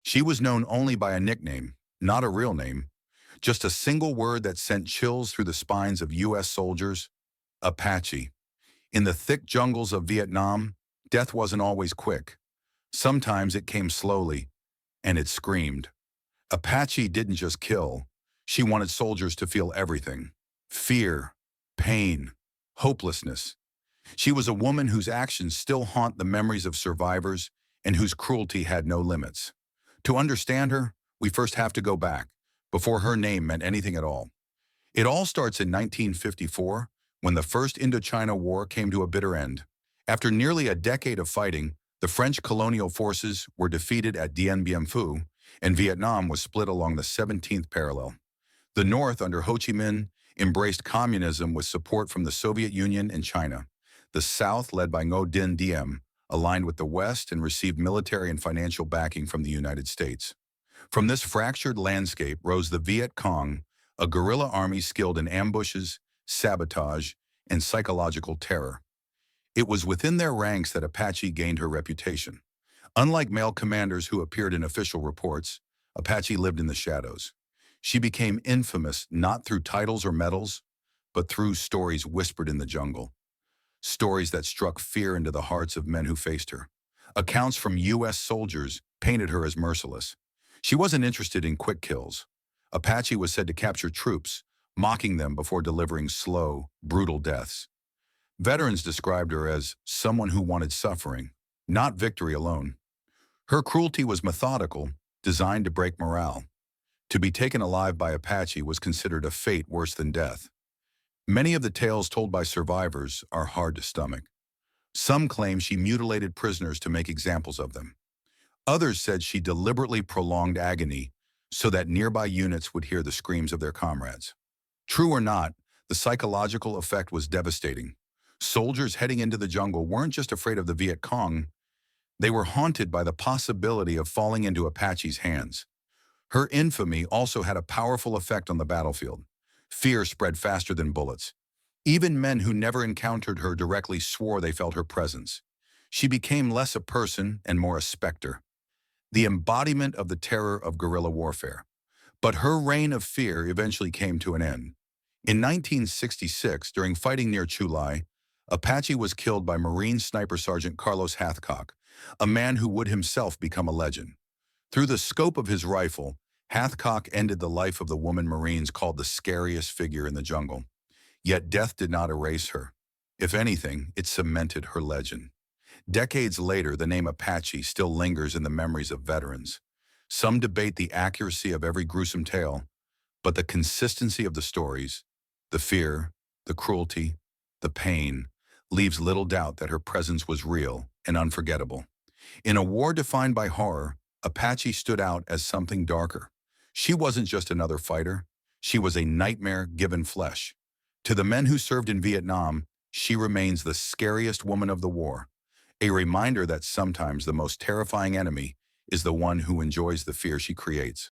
She was known only by a nickname, not a real name, just a single word that sent chills through the spines of U.S. soldiers: Apache. In the thick jungles of Vietnam, death wasn't always quick. Sometimes it came slowly, and it screamed. Apache didn't just kill. She wanted soldiers to feel everything: fear, pain, hopelessness. She was a woman whose actions still haunt the memories of survivors and whose cruelty had no limits. To understand her, we first have to go back, before her name meant anything at all. It all starts in 1954, when the First Indochina War came to a bitter end. After nearly a decade of fighting, the French colonial forces were defeated at Dien Bien Phu, and Vietnam was split along the 17th parallel. The North, under Ho Chi Minh, embraced communism with support from the Soviet Union and China. The South, led by Ngo Dinh Diem, aligned with the West and received military and financial backing from the United States. From this fractured landscape rose the Viet Cong, a guerrilla army skilled in ambushes, sabotage, and psychological terror. It was within their ranks that Apache gained her reputation. Unlike male commanders who appeared in official reports, Apache lived in the shadows. She became infamous not through titles or medals, but through stories whispered in the jungle. Stories that struck fear into the hearts of men who faced her. Accounts from U.S. soldiers painted her as merciless. She wasn't interested in quick kills. Apache was said to capture troops, mocking them before delivering slow, brutal deaths. Veterans described her as someone who wanted suffering, not victory alone. Her cruelty was methodical, designed to break morale. To be taken alive by Apache was considered a fate worse than death. Many of the tales told by survivors are hard to stomach. Some claim she mutilated prisoners to make examples of them. Others said she deliberately prolonged agony so that nearby units would hear the screams of their comrades. True or not, the psychological effect was devastating. Soldiers heading into the jungle weren't just afraid of the Viet Cong, they were haunted by the possibility of falling into Apache's hands. Her infamy also had a powerful effect on the battlefield. Fear spread faster than bullets. Even men who never encountered her directly swore they felt her presence. She became less a person and more a specter, the embodiment of the terror of guerrilla warfare. But her reign of fear eventually came to an end. In 1966, during fighting near Chu Lai, Apache was killed by Marine Sniper Sergeant Carlos Hathcock, a man who would himself become a legend. Through the scope of his rifle, Hathcock ended the life of the woman Marines called the scariest figure in the jungle. Yet death did not erase her. If anything, it cemented her legend. Decades later, the name Apache still lingers in the memories of veterans. Some debate the accuracy of every gruesome tale, but the consistency of the stories, the fear, the cruelty, the pain, leaves little doubt that her presence was real and unforgettable. In a war defined by horror, Apache stood out as something darker. She wasn't just another fighter. She was a nightmare given flesh. To the men who served in Vietnam, she remains the scariest woman of the war, a reminder that sometimes the most terrifying enemy is the one who enjoys the fear she creates.